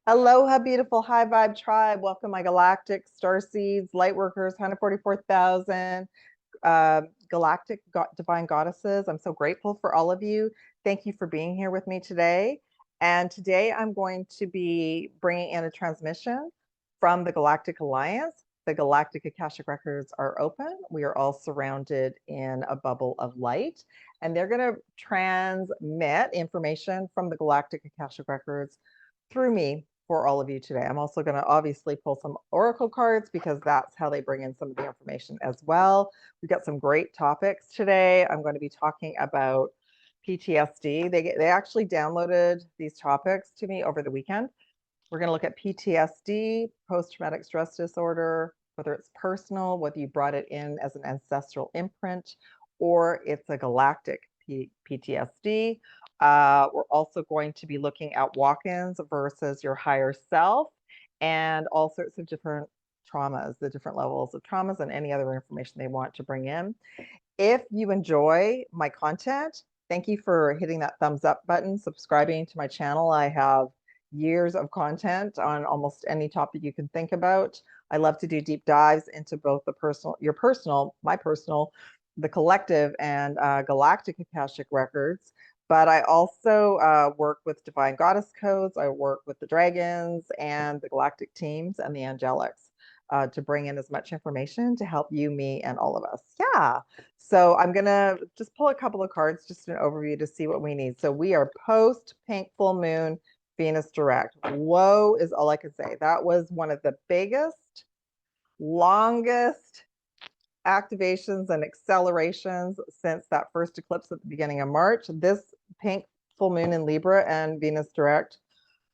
Aloha, beautiful high vibe tribe. Welcome, my galactic starseeds, light workers, 144,000 galactic divine goddesses. I'm so grateful for all of you. Thank you for being here with me today. And today I'm going to be bringing in a transmission from the Galactic Alliance. The Galactic Akashic records are open. We are all surrounded in a bubble of light, and they're going to transmit information from the Galactic Akashic records through me for all of you today. I'm also going to obviously pull some oracle cards because that's how they bring in some of the information as well. We've got some great topics today. I'm going to be talking about PTSD. They actually downloaded these topics to me over the weekend. We're going to look at PTSD, post-traumatic stress disorder, whether it's personal, whether you brought it in as an ancestral imprint, or it's a galactic PTSD. We're also going to be looking at walk-ins versus your higher self and all sorts of different traumas, the different levels of traumas and any other information they want to bring in. If you enjoy my content, thank you for hitting that thumbs up button, subscribing to my channel. I have years of content on almost any topic you can think about. I love to do deep dives into both the personal, your personal, my personal, the collective, and galactic Akashic records. But I also work with divine goddess codes. I work with the dragons and the galactic teams and the angelics to bring in as much information to help you, me, and all of us. Yeah. So I'm going to just pull a couple of cards, just an overview to see what we need. So we are post pink full moon Venus direct. Whoa is all I can say. That was one of the biggest, longest activations and accelerations since that first eclipse at the beginning of March. This pink full moon in Libra and Venus direct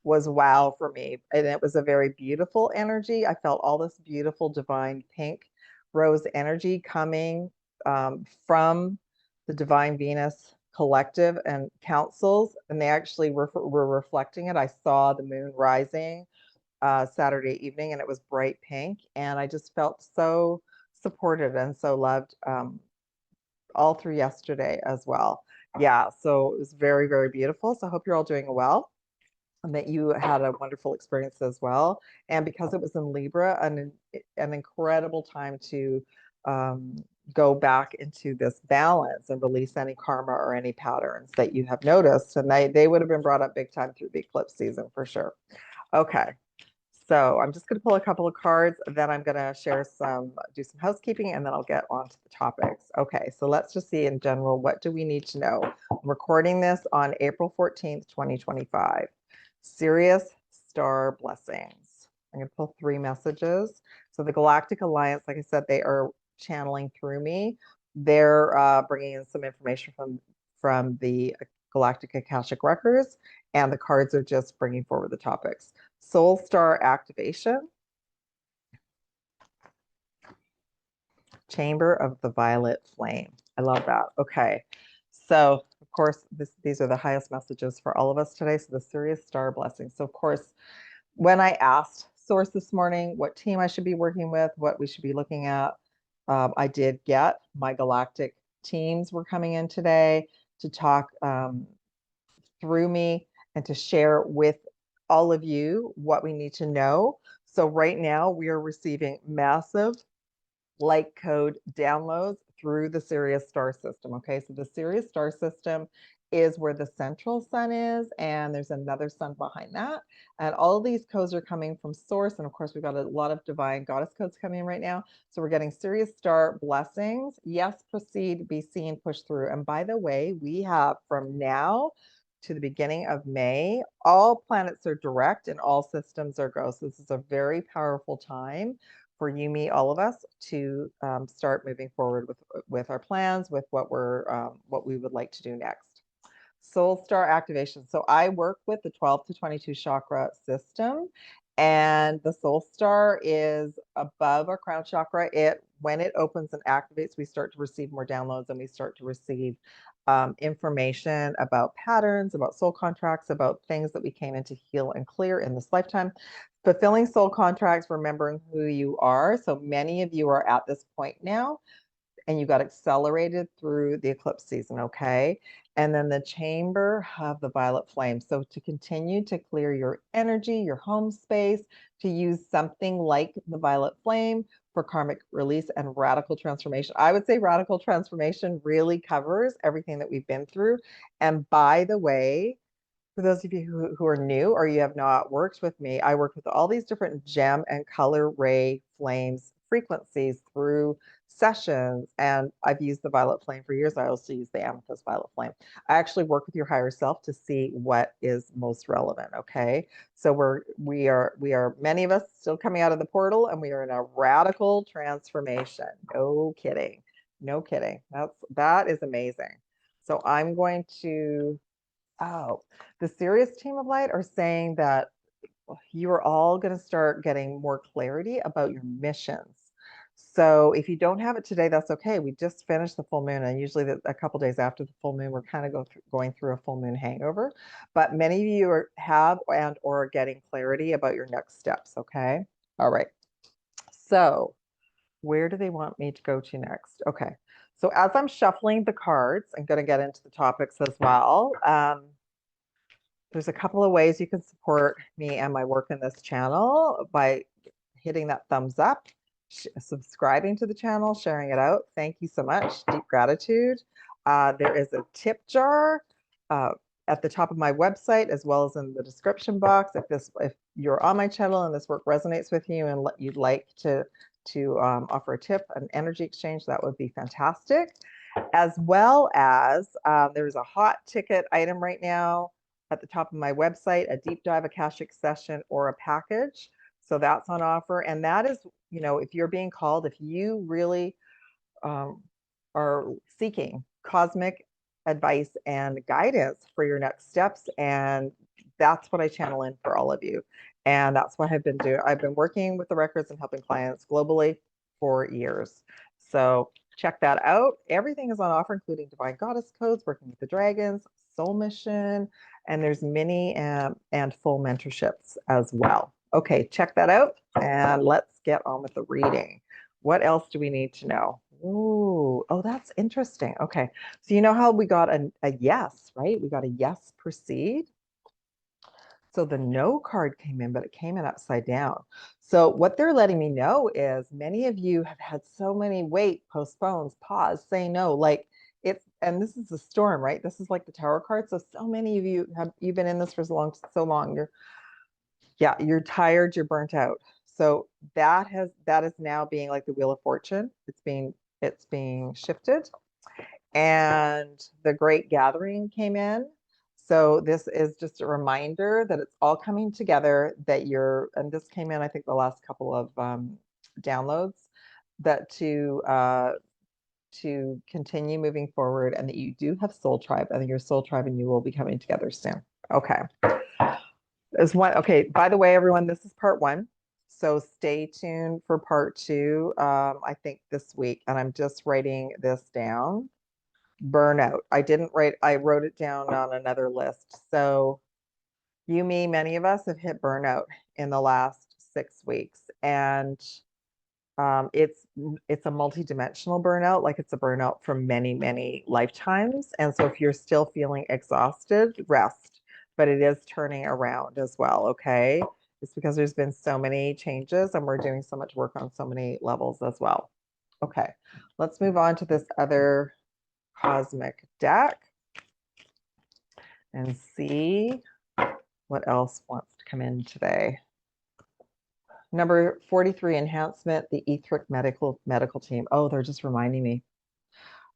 was wow for me. And it was a very beautiful energy. I felt all this beautiful divine pink rose energy coming from the divine Venus collective and councils, and they actually were reflecting it. I saw the moon rising Saturday evening, and it was bright pink, and I just felt so supported and so loved all through yesterday as well. Yeah, so it was very, very beautiful. So I hope you're all doing well and that you had a wonderful experience as well. And because it was in Libra, an incredible time to go back into this balance and release any karma or any patterns that you have noticed. And they would have been brought up big time through the eclipse season for sure. Okay. So I'm just going to pull a couple of cards, then I'm going to do some housekeeping, and then I'll get on to the topics. Okay, so let's just see in general, what do we need to know? I'm recording this on April 14th, 2025. Sirius star blessings. I'm going to pull 3 messages. So the Galactic Alliance, like I said, they are channeling through me. They're bringing in some information from the Galactic Akashic records, and the cards are just bringing forward the topics. Soul Star activation. Chamber of the Violet Flame. I love that. Okay. So, of course, these are the highest messages for all of us today. So the Sirius Star blessings. So, of course, when I asked Source this morning what team I should be working with, what we should be looking at, I did get my galactic teams were coming in today to talk through me and to share with all of you what we need to know. So right now we are receiving massive light code downloads through the Sirius star system. Okay, so the Sirius star system is where the central sun is, and there's another sun behind that. And all of these codes are coming from source. And of course, we've got a lot of divine goddess codes coming in right now. So we're getting Sirius star blessings. Yes, proceed, be seen, push through. And by the way, we have from now to the beginning of May, all planets are direct and all systems are go. So this is a very powerful time for you, me, all of us to start moving forward with our plans, with what we would like to do next. Soul Star activation. So I work with the 12 to 22 chakra system, and the Soul Star is above our crown chakra. When it opens and activates, we start to receive more downloads, and we start to receive information about patterns, about soul contracts, about things that we came in to heal and clear in this lifetime. Fulfilling soul contracts, remembering who you are. So many of you are at this point now and you got accelerated through the eclipse season, okay? And then the chamber of the violet flame. So to continue to clear your energy, your home space, to use something like the violet flame for karmic release and radical transformation. I would say radical transformation really covers everything that we've been through. And by the way, for those of you who are new or you have not worked with me, I work with all these different gem and color ray flames frequencies through sessions. And I've used the violet flame for years. I also use the amethyst violet flame. I actually work with your higher self to see what is most relevant. Okay. So we are many of us still coming out of the portal, and we are in a radical transformation. No kidding. No kidding. That is amazing. So I'm going to, oh, the Sirius team of light are saying that you are all going to start getting more clarity about your missions. So if you don't have it today, that's okay. We just finished the full moon, and usually a couple days after the full moon, we're kind of going through a full moon hangover. But many of you have and or are getting clarity about your next steps. Okay. All right. So where do they want me to go to next? Okay. So as I'm shuffling the cards, I'm going to get into the topics as well. There's a couple of ways you can support me and my work in this channel by hitting that thumbs up, subscribing to the channel, sharing it out. Thank you so much. Deep gratitude. There is a tip jar at the top of my website, as well as in the description box. If you're on my channel and this work resonates with you and you'd like to offer a tip, an energy exchange, that would be fantastic. As well as there's a hot ticket item right now at the top of my website, a deep dive Akashic session or a package. So that's on offer. And that is, if you're being called, if you really are seeking cosmic advice and guidance for your next steps. And that's what I channel in for all of you. And that's what I've been doing. I've been working with the records and helping clients globally for years. So check that out. Everything is on offer, including divine goddess codes, working with the dragons, soul mission, and there's mini and full mentorships as well. Okay, check that out, and let's get on with the reading. What else do we need to know? Ooh, oh, that's interesting. Okay, so you know how we got a yes, right? We got a yes, proceed. So the no card came in, but it came in upside down. So what they're letting me know is many of you have had so many wait, postpones, pause, say no, like it's, and this is a storm, right? This is like the Tower card. So many of you you've been in this for so long. You're tired, you're burnt out. So that is now being like the wheel of fortune. It's being shifted. And the great gathering came in. So this is just a reminder that it's all coming together, and this came in, I think, the last couple of downloads, that to continue moving forward, and that you do have soul tribe. I think your soul tribe and you will be coming together soon. Okay. Okay, by the way, everyone, this is part 1. So stay tuned for part 2, I think this week, and I'm just writing this down. Burnout. I wrote it down on another list. So many of us have hit burnout in the last 6 weeks, and it's a multidimensional burnout, like it's a burnout from many, many lifetimes. And so if you're still feeling exhausted, rest, but it is turning around as well. Okay. It's because there's been so many changes and we're doing so much work on so many levels as well. Okay. Let's move on to this other cosmic deck and see what else wants to come in today. Number 43, enhancement, the etheric medical team. Oh, they're just reminding me.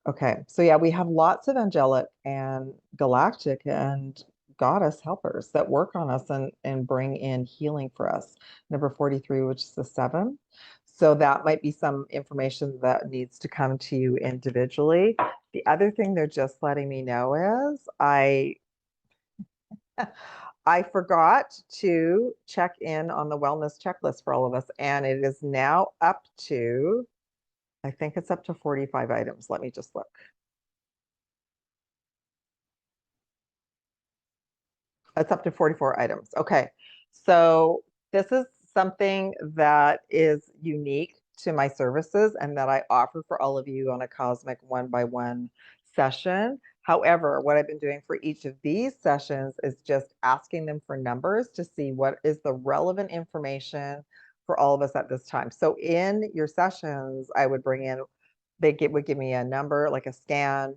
Okay, so yeah, we have lots of angelic and galactic and goddess helpers that work on us and bring in healing for us. Number 43, which is the 7. So that might be some information that needs to come to you individually. The other thing they're just letting me know is I forgot to check in on the wellness checklist for all of us, and it is now up to, I think it's up to 45 items. Let me just look. It's up to 44 items. Okay. So this is something that is unique to my services and that I offer for all of you on a cosmic 1-by-1 session. However, what I've been doing for each of these sessions is just asking them for numbers to see what is the relevant information for all of us at this time. So in your sessions, I would bring in, would give me a number, like a scan,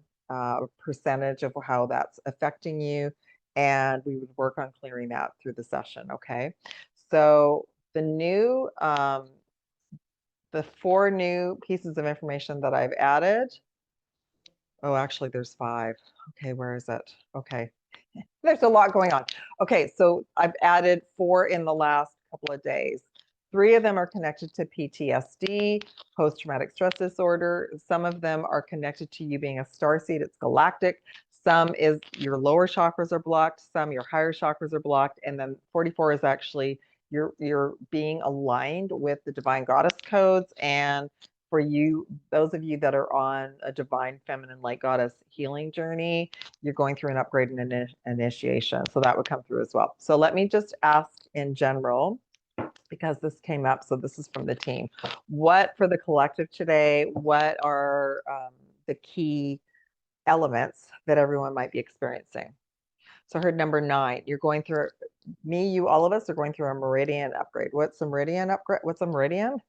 percentage of how that's affecting you, and we would work on clearing that through the session, okay? So the new, the 4 new pieces of information that I've added, oh, actually there's 5. Okay, where is it? Okay, there's a lot going on. Okay, so I've added 4 in the last couple of days. 3 of them are connected to PTSD, post-traumatic stress disorder. Some of them are connected to you being a starseed. It's galactic. Some is your lower chakras are blocked. Some your higher chakras are blocked. And then 44 is actually you're being aligned with the divine goddess codes. And for you, those of you that are on a divine feminine light goddess healing journey, you're going through an upgrade and an initiation. So that would come through as well. So let me just ask in general, because this came up. So this is from the team. What for the collective today, what are the key elements that everyone might be experiencing? So I heard number 9, you're going through, me, you, all of us are going through a meridian upgrade. What's a meridian upgrade? What's a meridian?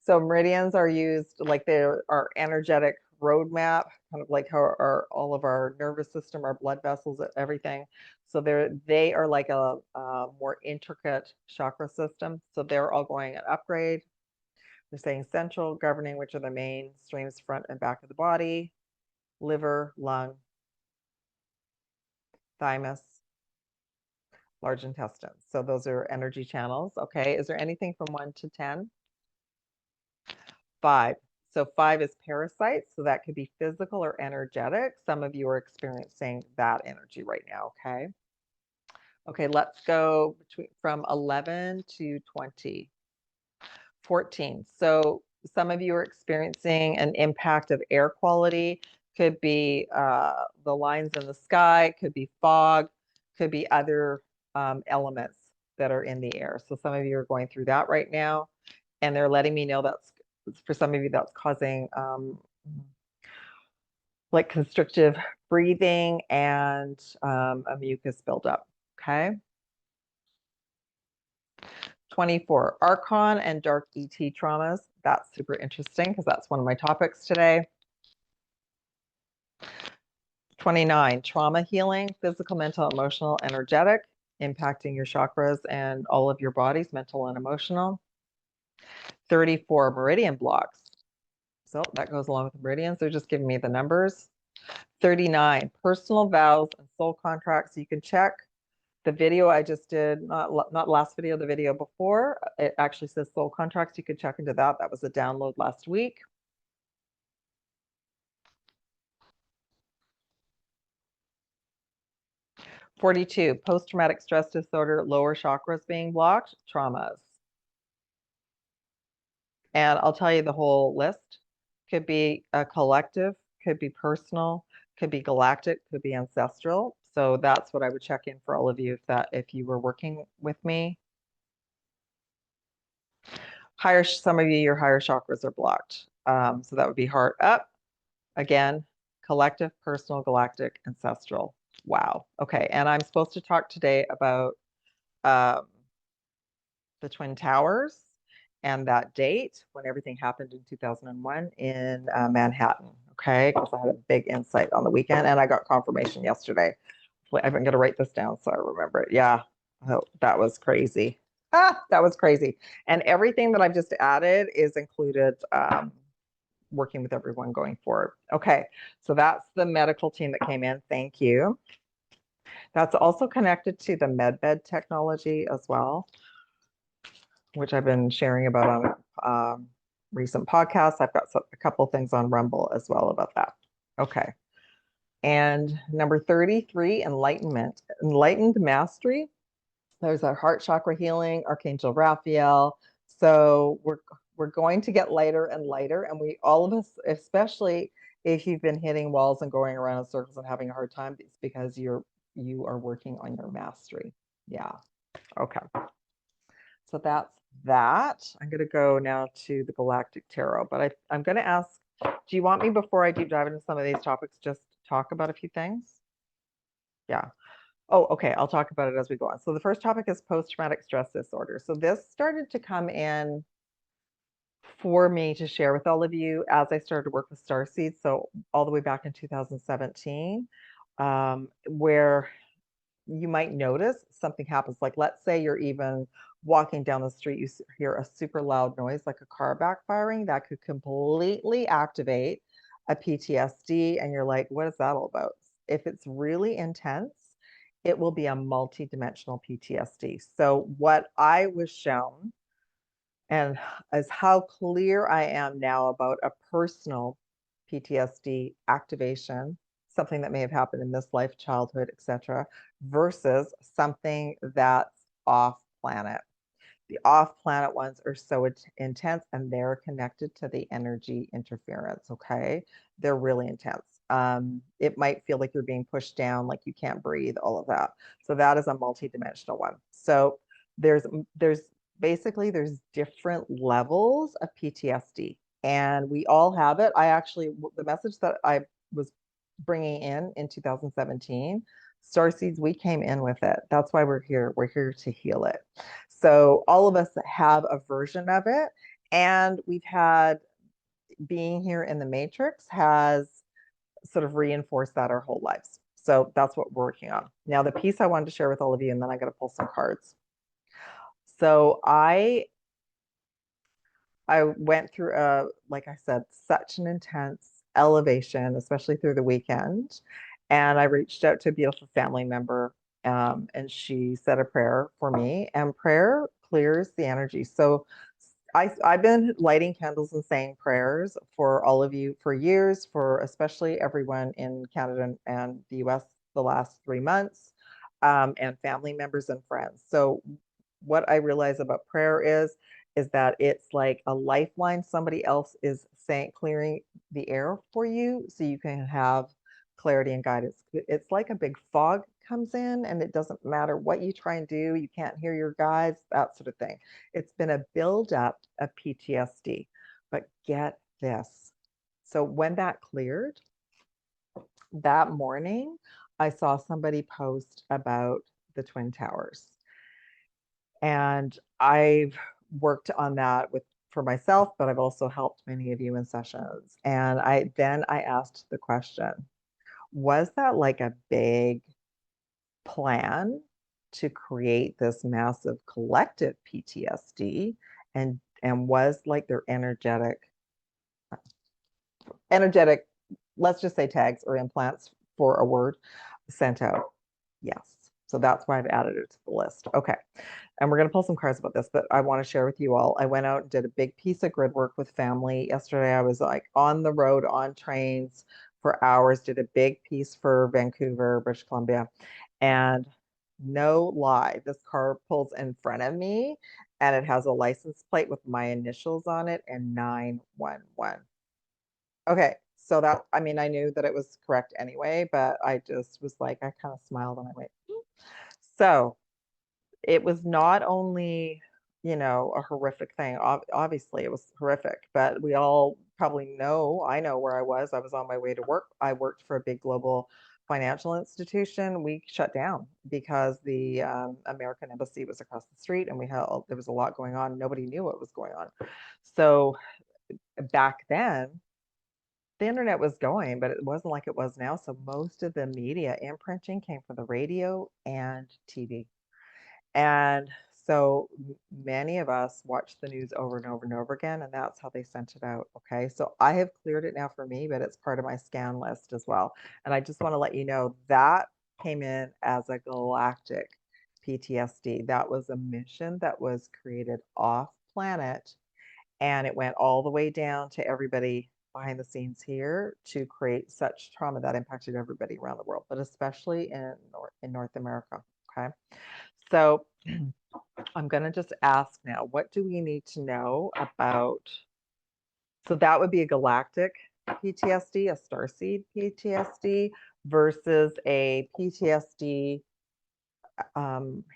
So meridians are used like they're our energetic roadmap, kind of like how all of our nervous system, our blood vessels, everything. So they are like a more intricate chakra system. So they're all going an upgrade. They're saying central, governing, which are the main streams, front and back of the body, liver, lung, thymus, large intestines. So those are energy channels. Okay. Is there anything from 1 to 10? 5. So 5 is parasites. So that could be physical or energetic. Some of you are experiencing that energy right now. Okay. Okay. Let's go from 11 to 20. 14. So some of you are experiencing an impact of air quality. Could be the lines in the sky, could be fog, could be other elements that are in the air. So some of you are going through that right now, and they're letting me know that's, for some of you, that's causing like constrictive breathing and a mucus buildup. Okay. 24, Archon and dark ET traumas. That's super interesting because that's one of my topics today. 29, trauma healing, physical, mental, emotional, energetic, impacting your chakras and all of your bodies, mental and emotional. 34, meridian blocks. So that goes along with meridians. They're just giving me the numbers. 39, personal vows and soul contracts. You can check the video I just did, not last video, the video before. It actually says soul contracts. You could check into that. That was a download last week. 42, post-traumatic stress disorder, lower chakras being blocked, traumas. And I'll tell you the whole list. Could be a collective, could be personal, could be galactic, could be ancestral. So that's what I would check in for all of you if you were working with me. Some of you, your higher chakras are blocked. So that would be heart up. Again, collective, personal, galactic, ancestral. Wow. Okay. And I'm supposed to talk today about the Twin Towers and that date when everything happened in 2001 in Manhattan. Okay. Because I had a big insight on the weekend and I got confirmation yesterday. I'm going to write this down so I remember it. Yeah. Oh, that was crazy. That was crazy. And everything that I've just added is included working with everyone going forward. Okay, so that's the medical team that came in. Thank you. That's also connected to the MedBed technology as well, which I've been sharing about on recent podcasts. I've got a couple things on Rumble as well about that. Okay. And number 33, enlightenment. Enlightened mastery. There's our heart chakra healing, Archangel Raphael. So we're going to get lighter and lighter. And all of us, especially if you've been hitting walls and going around in circles and having a hard time, it's because you are working on your mastery. Yeah. Okay. So that's that, I'm going to go now to the Galactic Tarot, but I'm going to ask, do you want me, before I deep dive into some of these topics, just talk about a few things? Yeah. Oh, okay. I'll talk about it as we go on. So the first topic is post-traumatic stress disorder. So this started to come in for me to share with all of you as I started to work with Starseeds. So all the way back in 2017, where you might notice something happens. Like, let's say you're even walking down the street, you hear a super loud noise, like a car backfiring, that could completely activate a PTSD. And you're like, what is that all about? If it's really intense, it will be a multi-dimensional PTSD. So what I was shown, and as how clear I am now about a personal PTSD activation, something that may have happened in this life, childhood, etc., versus something that's off planet. The off planet ones are so intense and they're connected to the energy interference. Okay. They're really intense. It might feel like you're being pushed down, like you can't breathe, all of that. So that is a multi-dimensional one. So there's basically there's different levels of PTSD and we all have it. I actually, the message that I was bringing in 2017, Starseeds, we came in with it. That's why we're here. We're here to heal it. So all of us have a version of it. And we've had being here in the matrix has sort of reinforced that our whole lives. So that's what we're working on. Now, the piece I wanted to share with all of you, and then I got to pull some cards. So I went through like I said, such an intense elevation, especially through the weekend. And I reached out to a beautiful family member, and she said a prayer for me, and prayer clears the energy. So I've been lighting candles and saying prayers for all of you for years, for especially everyone in Canada and the US the last 3 months, and family members and friends. So what I realize about prayer is that it's like a lifeline. Somebody else is saying, clearing the air for you so you can have clarity and guidance. It's like a big fog comes in and it doesn't matter what you try and do. You can't hear your guides, that sort of thing. It's been a buildup of PTSD. But get this. So when that cleared, that morning, I saw somebody post about the Twin Towers. And I've worked on that for myself, but I've also helped many of you in sessions. And I asked the question, was that like a big plan to create this massive collective PTSD? And was like their energetic, let's just say tags or implants for a word sent out? Yes. So that's why I've added it to the list. Okay. And we're going to pull some cards about this, but I want to share with you all. I went out and did a big piece of grid work with family. Yesterday, I was like on the road, on trains for hours, did a big piece for Vancouver, British Columbia. And no lie, this car pulls in front of me and it has a license plate with my initials on it and 911. Okay. So that, I mean, I knew that it was correct anyway, but I just was like, I kind of smiled and I went, "Hmm." So it was not only, a horrific thing. Obviously, it was horrific, but we all probably know, I know where I was. I was on my way to work. I worked for a big global financial institution. We shut down because the American embassy was across the street and there was a lot going on. Nobody knew what was going on. So back then, the internet was going, but it wasn't like it was now. So most of the media imprinting came from the radio and TV. And so many of us watch the news over and over and over again, and that's how they sent it out. Okay. So I have cleared it now for me, but it's part of my scan list as well. And I just want to let you know that came in as a galactic PTSD. That was a mission that was created off planet, and it went all the way down to everybody behind the scenes here to create such trauma that impacted everybody around the world, but especially in North America. Okay. So I'm going to just ask now, what do we need to know about? So that would be a galactic PTSD, a starseed PTSD versus a PTSD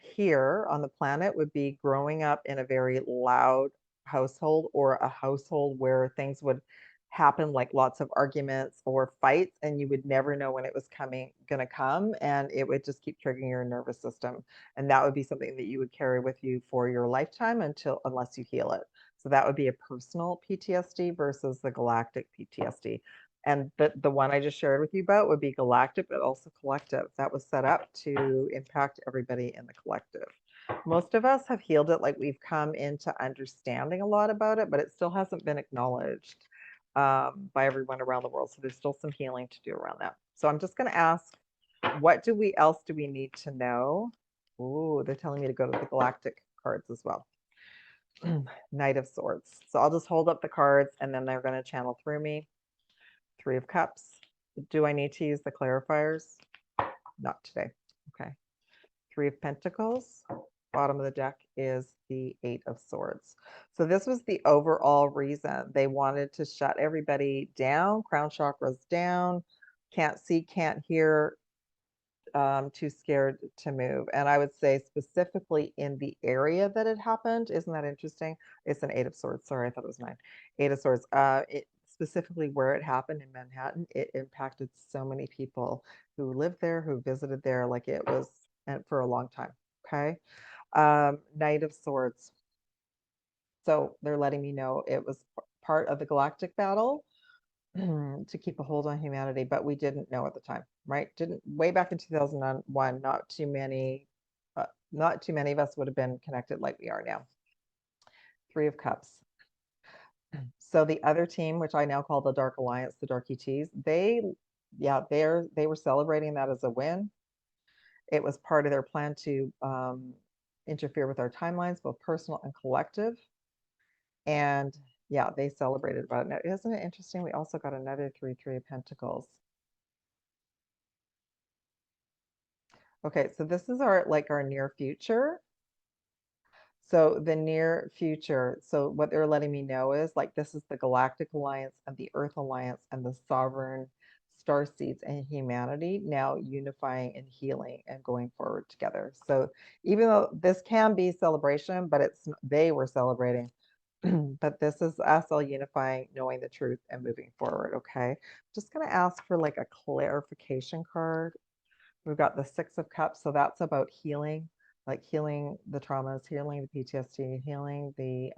here on the planet would be growing up in a very loud household, or a household where things would happen, like lots of arguments or fights, and you would never know when it was gonna come, and it would just keep triggering your nervous system. And that would be something that you would carry with you for your lifetime unless you heal it. So that would be a personal PTSD versus the galactic PTSD. And the one I just shared with you about would be galactic, but also collective. That was set up to impact everybody in the collective. Most of us have healed it, like we've come into understanding a lot about it, but it still hasn't been acknowledged by everyone around the world. So there's still some healing to do around that. So I'm just going to ask, what else do we need to know? Ooh, they're telling me to go to the galactic cards as well. Knight of Swords. So I'll just hold up the cards and then they're going to channel through me. Three of Cups. Do I need to use the clarifiers? Not today. Okay. Three of Pentacles. Bottom of the deck is the Eight of Swords. So this was the overall reason. They wanted to shut everybody down. Crown chakra's down. Can't see, can't hear. Too scared to move. And I would say specifically in the area that it happened. Isn't that interesting? It's an Eight of Swords. Sorry, I thought it was 9. Eight of Swords. Specifically where it happened in Manhattan, it impacted so many people who lived there, who visited there, like it was for a long time. Okay. Knight of Swords. So they're letting me know it was part of the galactic battle to keep a hold on humanity, but we didn't know at the time, right? Didn't way back in 2001, not too many of us would have been connected like we are now. Three of Cups. So the other team, which I now call the Dark Alliance, the Dark ETs, they were celebrating that as a win. It was part of their plan to interfere with our timelines, both personal and collective. And yeah, they celebrated about it. Now, isn't it interesting? We also got another Three of Pentacles. Okay, so this is our near future. So the near future, so what they're letting me know is this is the Galactic Alliance and the Earth Alliance and the sovereign Starseeds and humanity now unifying and healing and going forward together. So even though this can be celebration, but they were celebrating. But this is us all unifying, knowing the truth and moving forward. Okay. Just going to ask for a clarification card. We've got the Six of Cups. So that's about healing, healing the traumas, healing the PTSD, healing the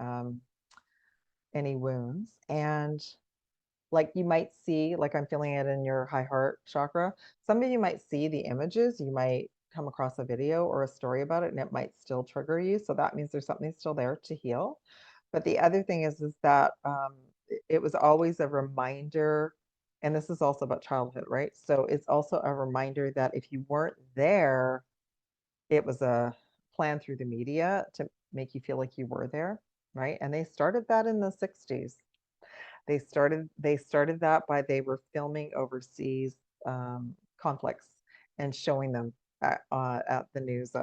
any wounds. And you might see, I'm feeling it in your high heart chakra. Some of you might see the images. You might come across a video or a story about it, and it might still trigger you. So that means there's something still there to heal. But the other thing is that it was always a reminder, and this is also about childhood, right? So it's also a reminder that if you weren't there, it was a plan through the media to make you feel like you were there, right? And they started that in the 60s. They started that by they were filming overseas conflicts and showing them at the news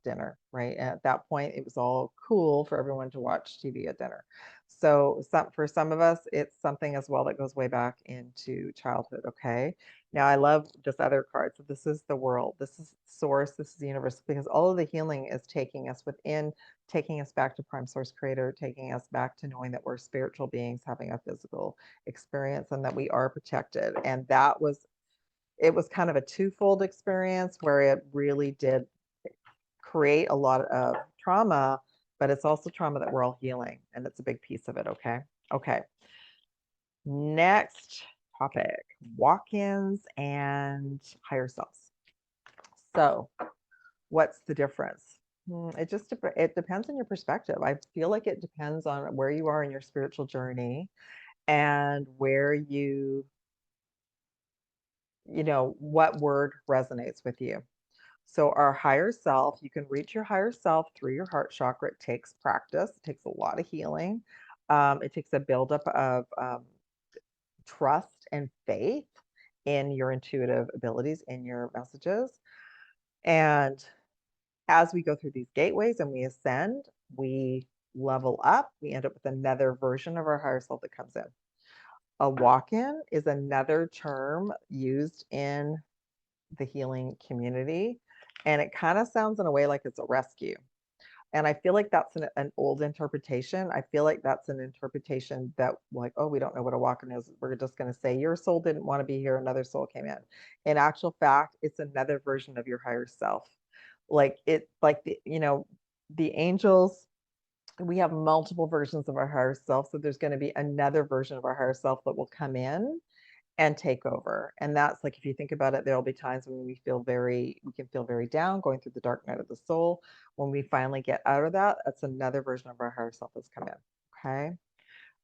dinner, right? And at that point, it was all cool for everyone to watch TV at dinner. So for some of us, it's something as well that goes way back into childhood, okay? Now, I love this other card. So this is the world. This is source. This is the universe, because all of the healing is taking us within, taking us back to Prime Source Creator, taking us back to knowing that we're spiritual beings having a physical experience and that we are protected. And it was kind of a twofold experience where it really did create a lot of trauma, but it's also trauma that we're all healing, and it's a big piece of it, okay? Okay. Next topic, walk-ins and higher selves. So what's the difference? It depends on your perspective. I feel like it depends on where you are in your spiritual journey and where what word resonates with you. So our higher self, you can reach your higher self through your heart chakra. It takes practice. It takes a lot of healing. It takes a buildup of trust and faith in your intuitive abilities, in your messages. And as we go through these gateways and we ascend, we level up, we end up with another version of our higher self that comes in. A walk-in is another term used in the healing community And it kind of sounds in a way like it's a rescue. And I feel like that's an old interpretation. I feel like that's an interpretation that, like, oh, we don't know what a walk-in is. We're just going to say your soul didn't want to be here. Another soul came in. In actual fact, it's another version of your higher self. Like like the angels, we have multiple versions of our higher self. So there's going to be another version of our higher self that will come in and take over. And that's like, if you think about it, there'll be times when we can feel very down, going through the dark night of the soul. When we finally get out of that, that's another version of our higher self that's come in. Okay.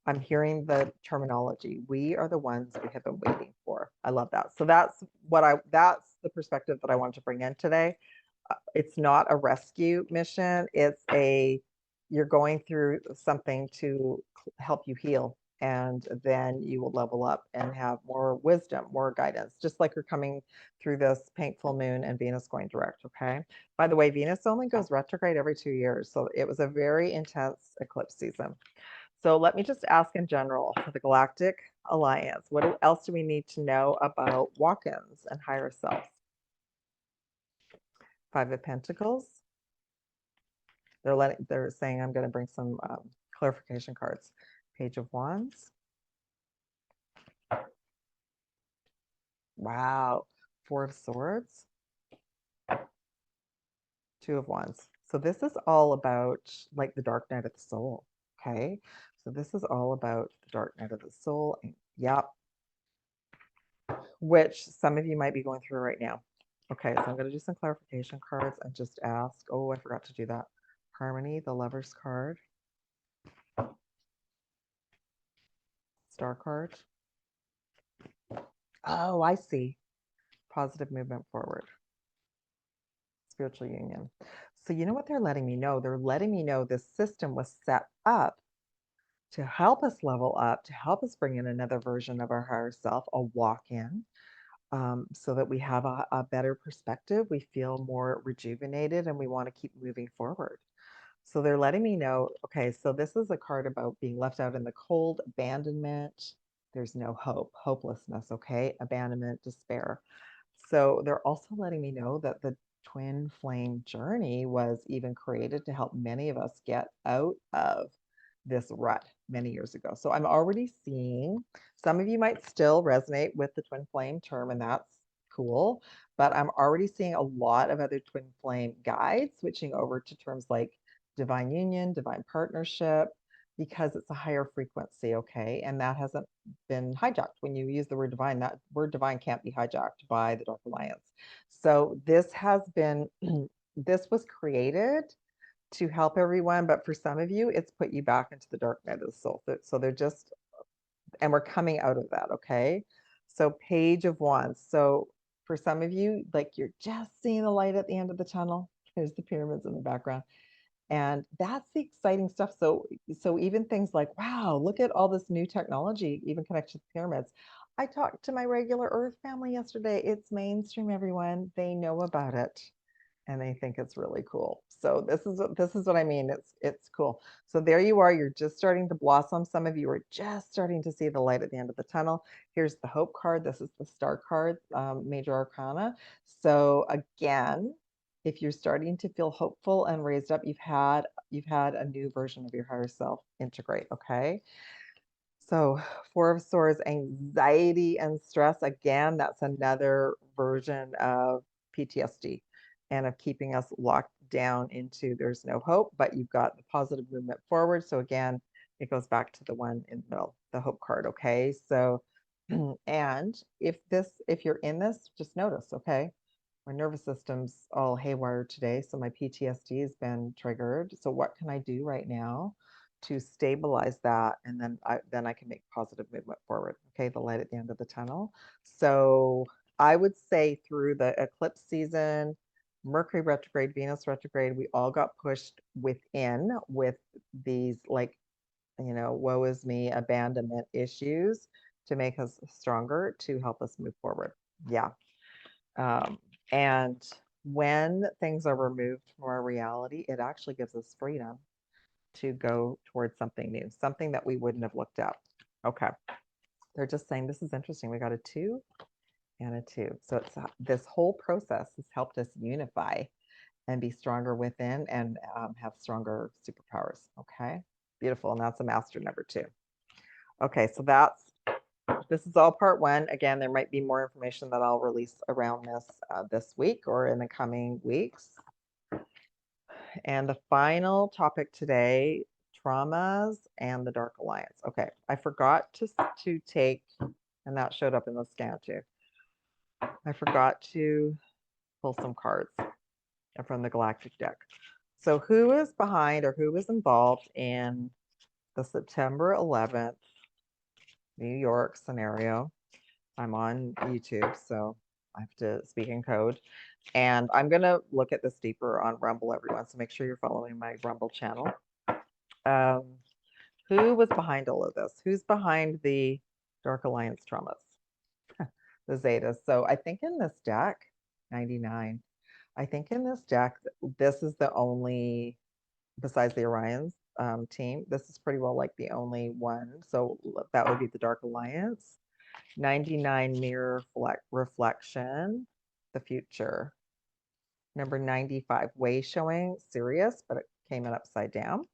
I'm hearing the terminology. We are the ones we have been waiting for. I love that. So that's the perspective that I wanted to bring in today. It's not a rescue mission. You're going through something to help you heal, and then you will level up and have more wisdom, more guidance, just like you're coming through this pink full moon and Venus going direct. Okay. By the way, Venus only goes retrograde every 2 years. So it was a very intense eclipse season. So let me just ask in general for the Galactic Alliance, what else do we need to know about walk-ins and higher selves? Five of Pentacles. They're saying I'm going to bring some clarification cards. Page of Wands. Wow. Four of Swords. Two of Wands. So this is all about like the dark night of the soul. Okay. So this is all about the dark night of the soul. And, yep. Which some of you might be going through right now. Okay. So I'm going to do some clarification cards and just ask. Oh, I forgot to do that. Harmony, the Lover's card. Star card. Oh, I see. Positive movement forward. Spiritual union. So you know what they're letting me know? They're letting me know this system was set up to help us level up, to help us bring in another version of our higher self, a walk-in, so that we have a better perspective. We feel more rejuvenated and we want to keep moving forward. So they're letting me know, okay, so this is a card about being left out in the cold, abandonment. There's no hope, hopelessness, okay? Abandonment, despair. So they're also letting me know that the twin flame journey was even created to help many of us get out of this rut many years ago. So I'm already seeing some of you might still resonate with the twin flame term, and that's cool. But I'm already seeing a lot of other twin flame guides switching over to terms like divine union, divine partnership, because it's a higher frequency, okay? And that hasn't been hijacked. When you use the word divine, that word divine can't be hijacked by the Dark Alliance. So this has been, this was created to help everyone, but for some of you, it's put you back into the dark night of the soul. So they're just, and we're coming out of that, okay? So Page of Wands. So for some of you, like you're just seeing the light at the end of the tunnel. There's the pyramids in the background. And that's the exciting stuff. So even things like, wow, look at all this new technology, even connected to the pyramids. I talked to my regular Earth family yesterday. It's mainstream, everyone. They know about it and they think it's really cool. So this is what I mean. It's cool. So there you are. You're just starting to blossom. Some of you are just starting to see the light at the end of the tunnel. Here's the Hope card. This is the Star card, Major Arcana. So again, if you're starting to feel hopeful and raised up, you've had a new version of your higher self integrate. Okay. So Four of Swords, anxiety and stress. Again, that's another version of PTSD and of keeping us locked down into there's no hope, but you've got the positive movement forward. So again, it goes back to the one in the middle, the hope card. Okay. So, and if you're in this, just notice, okay, my nervous system's all haywire today. So my PTSD has been triggered. So what can I do right now to stabilize that? And then I can make positive movement forward. Okay, the light at the end of the tunnel. So I would say through the eclipse season, Mercury retrograde, Venus retrograde, we all got pushed within with these like, woe is me, abandonment issues to make us stronger, to help us move forward. Yeah. And when things are removed from our reality, it actually gives us freedom to go towards something new, something that we wouldn't have looked at. Okay. They're just saying this is interesting. We got a 2 and a 2. So it's this whole process has helped us unify and be stronger within and have stronger superpowers. Okay, beautiful. And that's a master number 2. Okay, so this is all part 1. Again, there might be more information that I'll release around this week or in the coming weeks. And the final topic today, traumas and the Dark Alliance. Okay, I forgot to take, and that showed up in the scan too. I forgot to pull some cards from the Galactic deck. So who is behind or who is involved in the September 11th New York scenario? I'm on YouTube, so I have to speak in code. And I'm going to look at this deeper on Rumble, everyone. So make sure you're following my Rumble channel. Who was behind all of this? Who's behind the Dark Alliance traumas? The Zetas. So I think in this deck, 99, I think in this deck, this is the only, besides the Orions team, this is pretty well like the only one. So that would be the Dark Alliance. 99, mirror reflection, the future. Number 95, way showing, Sirius, but it came in upside down.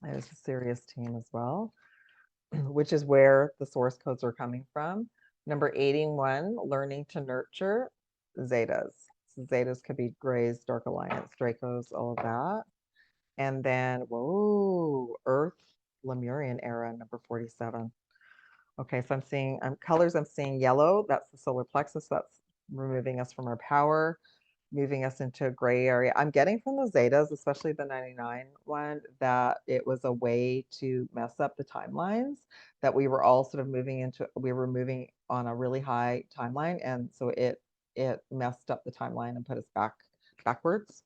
There's a Sirius team as well, which is where the source codes are coming from. Number 81, learning to nurture, Zetas. So Zetas could be Greys, Dark Alliance, Dracos, all of that. And then, whoa, Earth, Lemurian era, number 47. Okay, so I'm seeing colors. I'm seeing yellow. That's the solar plexus. That's removing us from our power, moving us into a gray area. I'm getting from the Zetas, especially the 99 one, that it was a way to mess up the timelines, that we were all sort of we were moving on a really high timeline. And so it messed up the timeline and put us backwards.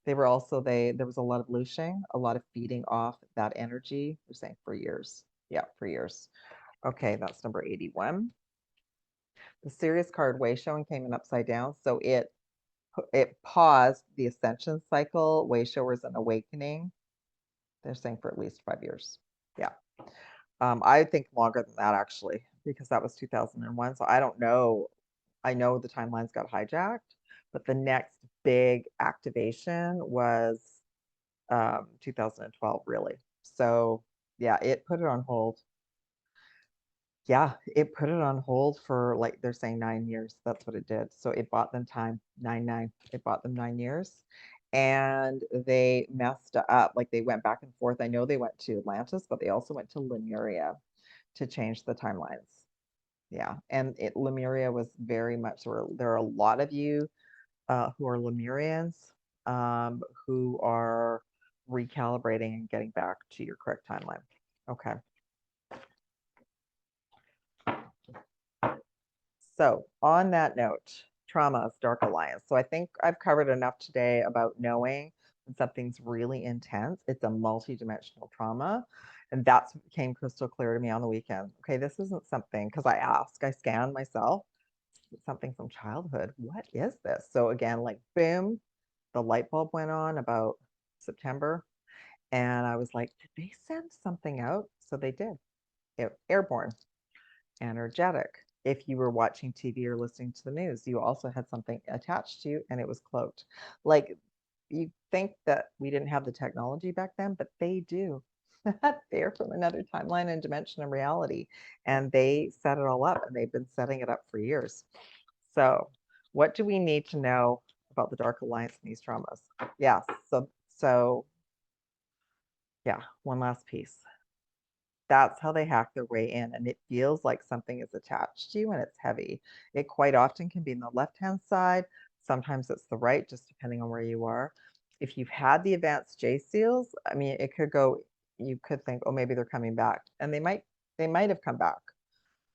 They were also, there was a lot of looshing, a lot of feeding off that energy. They're saying for years. Yeah, for years. Okay, that's number 81. The Sirius card way showing came in upside down. So it paused the ascension cycle. Way showers and awakening. They're saying for at least 5 years. Yeah. I think longer than that actually, because that was 2001. So I don't know. I know the timelines got hijacked, but the next big activation was 2012, really. So yeah, it put it on hold. Yeah, it put it on hold for, like, they're saying 9 years. That's what it did. So it bought them time, 9. It bought them 9 years. And they messed up, like they went back and forth. I know they went to Atlantis, but they also went to Lemuria to change the timelines. Yeah, and Lemuria was very much, there are a lot of you who are Lemurians who are recalibrating and getting back to your correct timeline. Okay. So on that note, traumas, Dark Alliance. So I think I've covered enough today about knowing when something's really intense. It's a multi-dimensional trauma. And that came crystal clear to me on the weekend. Okay, this isn't something, because I scanned myself, something from childhood. What is this? So again, like boom, the light bulb went on about September. And I was like, did they send something out? So they did. Airborne, energetic. If you were watching TV or listening to the news, you also had something attached to you and it was cloaked. Like, you think that we didn't have the technology back then, but they do. They're from another timeline and dimension of reality. And they set it all up and they've been setting it up for years. So what do we need to know about the Dark Alliance and these traumas? Yes. So yeah, one last piece. That's how they hack their way in. And it feels like something is attached to you and it's heavy. It quite often can be in the left-hand side. Sometimes it's the right, just depending on where you are. If you've had the advanced J seals, I mean, it could go, you could think, oh, maybe they're coming back. And they might have come back.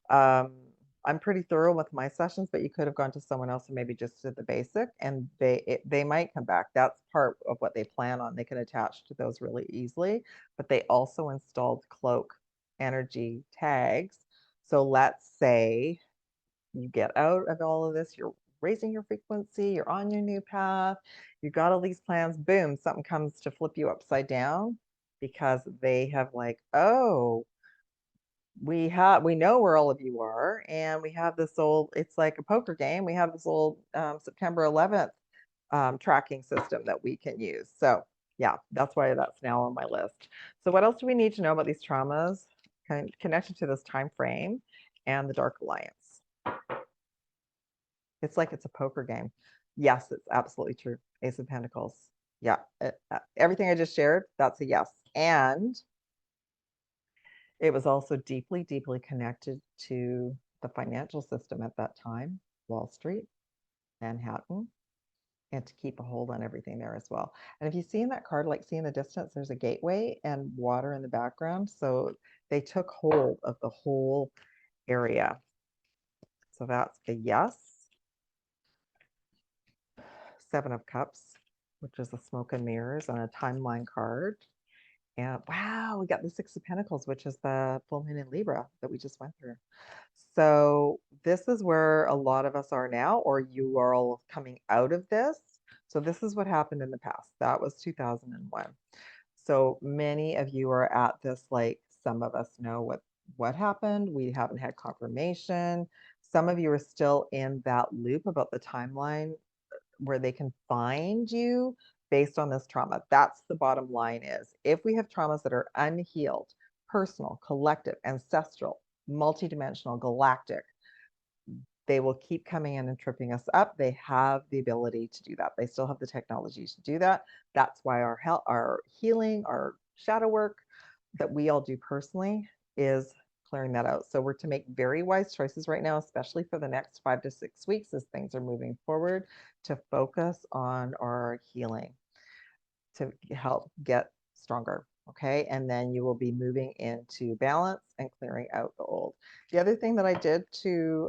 I'm pretty thorough with my sessions, but you could have gone to someone else and maybe just did the basic, and they might come back. That's part of what they plan on. They can attach to those really easily, but they also installed cloak energy tags. So let's say you get out of all of this, you're raising your frequency, you're on your new path, you got all these plans, boom, something comes to flip you upside down because they have like, oh, we know where all of you are, and we have this old, it's like a poker game. We have this old September 11th tracking system that we can use. So yeah, that's why that's now on my list. So what else do we need to know about these traumas connected to this time frame and the Dark Alliance? It's like it's a poker game. Yes, it's absolutely true. Ace of Pentacles. Yeah, everything I just shared, that's a yes. And it was also deeply, deeply connected to the financial system at that time, Wall Street, Manhattan, and to keep a hold on everything there as well. And if you see in that card, like see in the distance, there's a gateway and water in the background. So they took hold of the whole area. So that's a yes. Seven of Cups, which is the smoke and mirrors on a timeline card. And wow, we got the Six of Pentacles, which is the full moon in Libra that we just went through. So this is where a lot of us are now, or you are all coming out of this. So this is what happened in the past. That was 2001. So many of you are at this, like some of us know what happened. We haven't had confirmation. Some of you are still in that loop about the timeline where they can find you based on this trauma. That's the bottom line is if we have traumas that are unhealed, personal, collective, ancestral, multidimensional, galactic, they will keep coming in and tripping us up. They have the ability to do that. They still have the technology to do that. That's why our healing, our shadow work that we all do personally is clearing that out. So we're to make very wise choices right now, especially for the next 5 to 6 weeks as things are moving forward, to focus on our healing to help get stronger. Okay. And then you will be moving into balance and clearing out the old. The other thing that I did to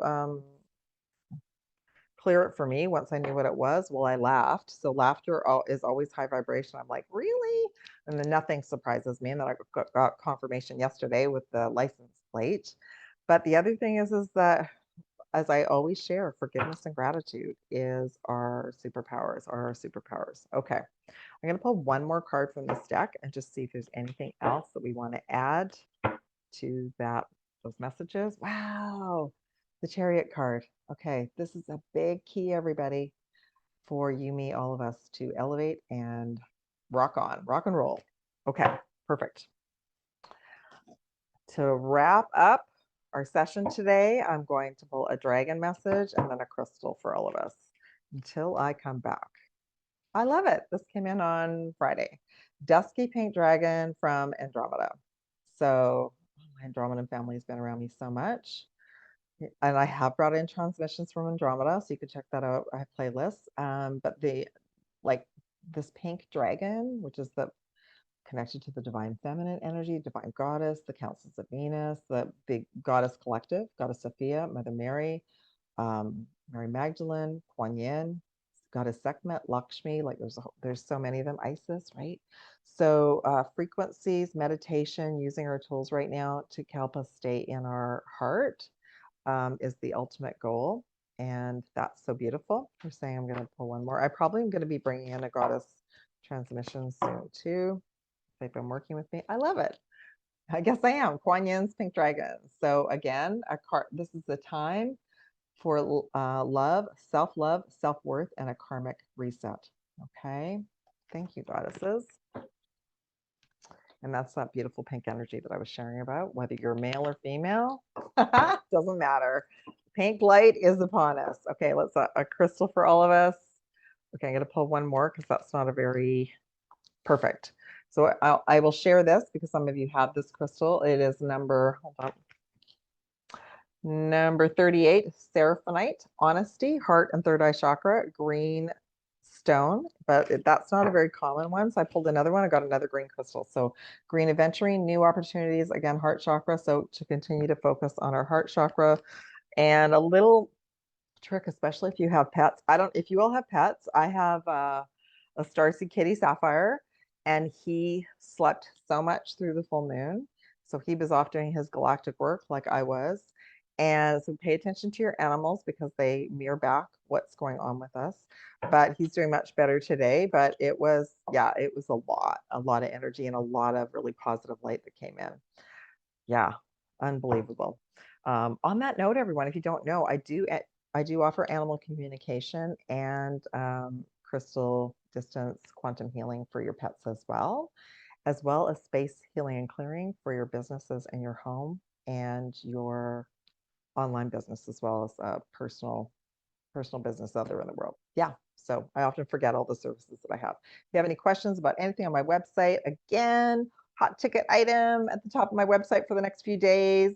clear it for me once I knew what it was, well, I laughed. So laughter is always high vibration. I'm like, really? And then nothing surprises me. And then I got confirmation yesterday with the license plate. But the other thing is that, as I always share, forgiveness and gratitude is our superpowers, are our superpowers. Okay. I'm going to pull one more card from this deck and just see if there's anything else that we want to add to those messages. Wow. The Chariot card. Okay, this is a big key, everybody, for you, me, all of us to elevate and rock on, rock and roll. Okay, perfect. To wrap up our session today, I'm going to pull a dragon message and then a crystal for all of us until I come back. I love it. This came in on Friday. Dusky pink dragon from Andromeda. So my Andromedan family has been around me so much. And I have brought in transmissions from Andromeda, so you can check that out. I have playlists. But like this pink dragon, which is the connection to the divine feminine energy, divine goddess, the councils of Venus, the big goddess collective, Goddess Sophia, Mother Mary, Mary Magdalene, Kuan Yin, Goddess Sekhmet, Lakshmi, like there's so many of them, Isis, right? So frequencies, meditation, using our tools right now to help us stay in our heart is the ultimate goal. And that's so beautiful. We're saying I'm going to pull one more. I probably am going to be bringing in a goddess transmission soon too. They've been working with me. I love it. I guess I am. Kuan Yin's Pink Dragon. So again, this is the time for love, self-love, self-worth, and a karmic reset. Okay. Thank you, goddesses. And that's that beautiful pink energy that I was sharing about, whether you're male or female, doesn't matter. Pink light is upon us. Okay, let's a crystal for all of us. Okay, I'm going to pull one more because that's not a very perfect. So I will share this because some of you have this crystal. It is number 38, Seraphonite, Honesty, Heart and Third Eye Chakra, green stone, but that's not a very common one. So I pulled another one. I got another green crystal. So green adventuring, new opportunities, again, heart chakra. So to continue to focus on our heart chakra. And a little trick, especially if you have pets. If you all have pets, I have a Starseed kitty, Sapphire, and he slept so much through the full moon. So he was off doing his galactic work like I was. And so pay attention to your animals because they mirror back what's going on with us. But he's doing much better today. But it was a lot of energy and a lot of really positive light that came in. Yeah. Unbelievable. On that note, everyone, if you don't know, I do offer animal communication and crystal distance quantum healing for your pets as well as space healing and clearing for your businesses and your home and your online business, as well as personal business out there in the world. Yeah. So I often forget all the services that I have. If you have any questions about anything on my website, again, hot ticket item at the top of my website for the next few days,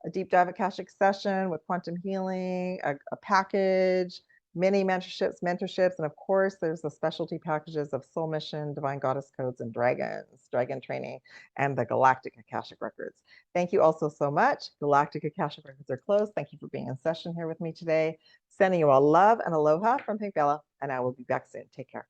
a deep dive Akashic session with quantum healing, a package, many mentorships, and of course, there's the specialty packages of Soul Mission, Divine Goddess Codes, and Dragon Training, and the Galactic Akashic Records. Thank you also so much. Galactic Akashic Records are closed. Thank you for being in session here with me today. Sending you all love and aloha from Pink Bella, and I will be back soon. Take care.